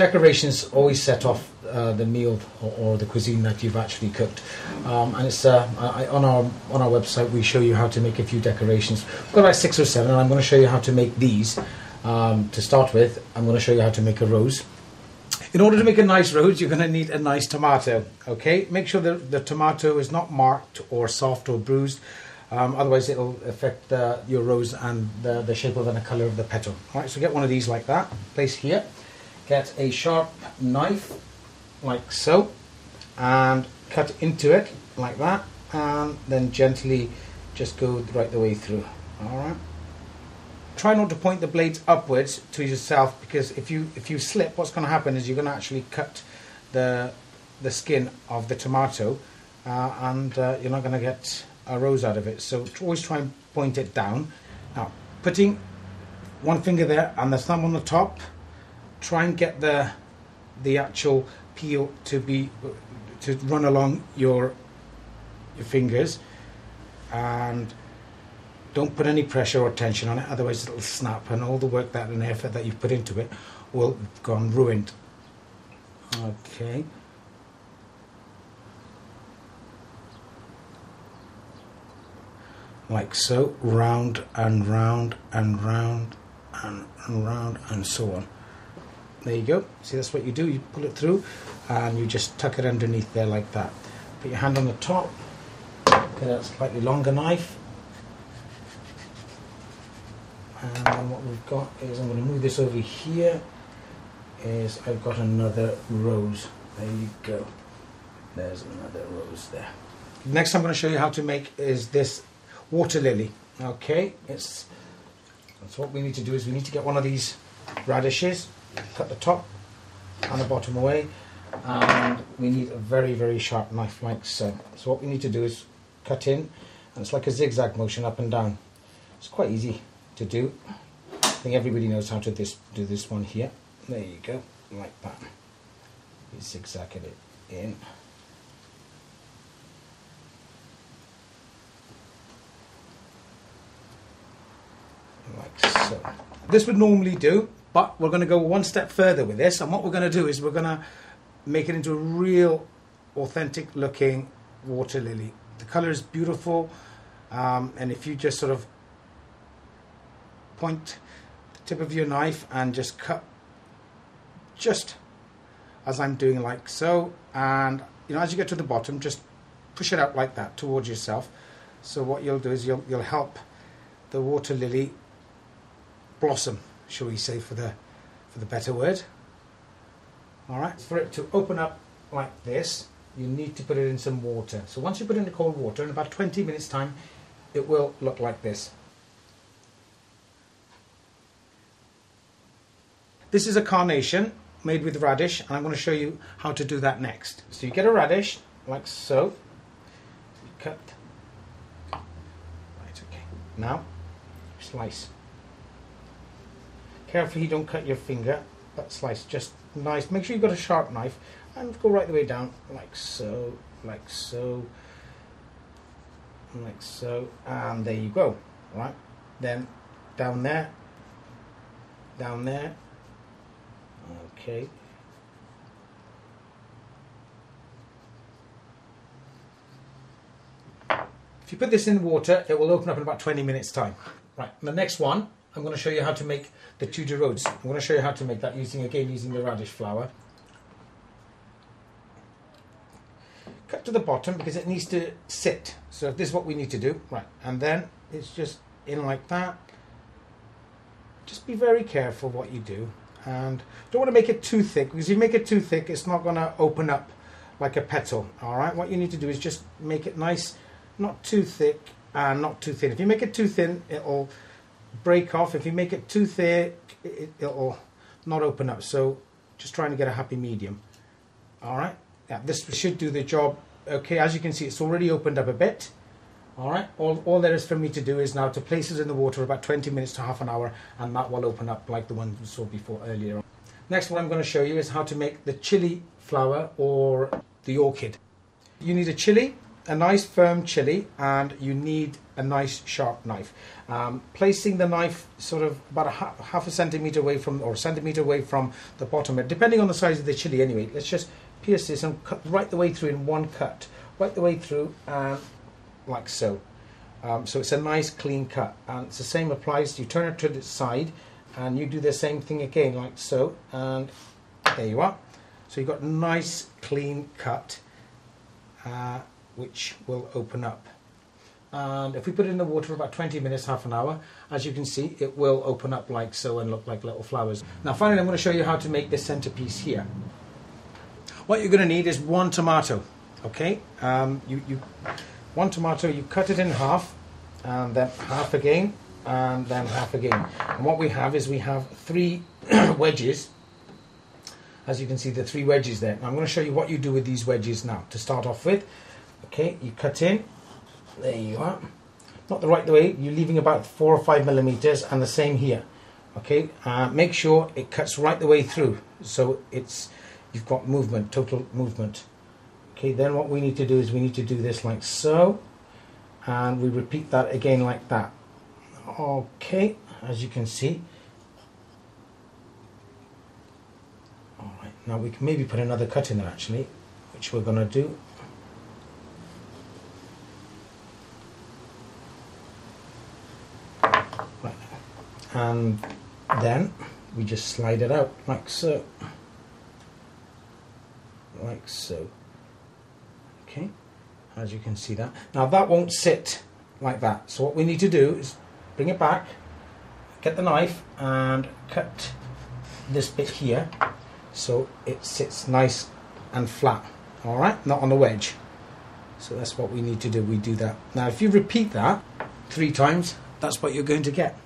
decorations always set off the meal or the cuisine that you've actually cooked, and it's on our website we show you how to make a few decorations. We've got like 6 or 7, and I'm going to show you how to make these. To start with, I'm going to show you how to make a rose. In order to make a nice rose, you're going to need a nice tomato. Okay, make sure that the tomato is not marked or soft or bruised, otherwise it'll affect your rose and the shape of and the colour of the petal. Alright, so get one of these like that, place here, get a sharp knife like so, and cut into it like that, and then gently just go right the way through. Alright. Try not to point the blades upwards to yourself, because if you slip, what's going to happen is you're going to actually cut the skin of the tomato, and you're not going to get a rose out of it. So always try and point it down. Now, putting one finger there and the thumb on the top, try and get the actual peel to run along your fingers, and don't put any pressure or tension on it, otherwise it'll snap, and all the work and effort that you've put into it will have gone ruined. Okay. Like so, round and round and round and round and so on. There you go. See, that's what you do. You pull it through and you just tuck it underneath there like that. Put your hand on the top, get a slightly longer knife. And then what we've got is, I'm going to move this over here, is I've got another rose. There you go. There's another rose there. Next I'm going to show you how to make is this water lily. Okay, that's what we need to do, is we need to get one of these radishes, cut the top and the bottom away, and we need a very, very sharp knife like so. So what we need to do is cut in, and it's like a zigzag motion up and down. It's quite easy to do. I think everybody knows how to do this one here. There you go, like that. You zigzag it in. Like so. This would normally do, but we're going to go one step further with this, and what we're going to do is we're going to make it into a real authentic looking water lily. The colour is beautiful, and if you just sort of point the tip of your knife and just cut just as I'm doing like so, and as you get to the bottom, just push it out like that towards yourself. So what you'll do is you'll help the water lily blossom, shall we say, for the better word. Alright, for it to open up like this, you need to put it in some water. So once you put it in the cold water, in about 20 minutes time, it will look like this. This is a carnation made with radish, and I'm going to show you how to do that next. So you get a radish, like so. You cut. Right, okay. Now, slice. Carefully, don't cut your finger, but slice just nice. Make sure you've got a sharp knife, and go right the way down, like so, like so, like so, and there you go. Right, then down there, down there. Okay. If you put this in water, it will open up in about 20 minutes time. Right, the next one, I'm going to show you how to make the Tudor Rose. I'm going to show you how to make that using the radish flower. Cut to the bottom because it needs to sit. So this is what we need to do. Right, and then it's just in like that. Just be very careful what you do. And don't want to make it too thick, because if you make it too thick, it's not going to open up like a petal. Alright, what you need to do is just make it nice, not too thick and not too thin. If you make it too thin, it'll break off. If you make it too thick, it'll not open up. So just trying to get a happy medium. Alright, yeah, this should do the job. Okay, as you can see, it's already opened up a bit. Alright, all there is for me to do is now to place it in the water about 20 minutes to half an hour, and that will open up like the one we saw before earlier. Next, what I'm going to show you is how to make the chili flower or the orchid. You need a chili, a nice firm chili, and you need a nice sharp knife. Placing the knife sort of about half a centimetre away from, or a centimetre away from the bottom, depending on the size of the chili anyway. Let's just pierce this and cut right the way through in one cut, right the way through, like so. So it's a nice clean cut, and it's the same applies. You turn it to the side and you do the same thing again, like so, and there you are. So you've got a nice clean cut, which will open up. And if we put it in the water for about 20 minutes, half an hour, as you can see, it will open up like so and look like little flowers. Now finally, I'm going to show you how to make this centerpiece here. What you're going to need is one tomato, okay? One tomato, you cut it in half, and then half again, and then half again. And what we have is we have 3 wedges. As you can see, the 3 wedges there. Now I'm going to show you what you do with these wedges now. To start off with, okay, you cut in. There you are. Not the right way. You're leaving about 4 or 5 millimeters, and the same here. Okay, make sure it cuts right the way through, so you've got movement, total movement. Okay, then what we need to do is we need to do this like so, and we repeat that again like that. Okay, as you can see. All right, now we can maybe put another cut in there actually, which we're going to do. Right, and then we just slide it out like so. Like so. Okay, as you can see that. Now that won't sit like that, so what we need to do is bring it back, get the knife and cut this bit here so it sits nice and flat, alright, not on a wedge. So that's what we need to do, we do that. Now if you repeat that 3 times, that's what you're going to get.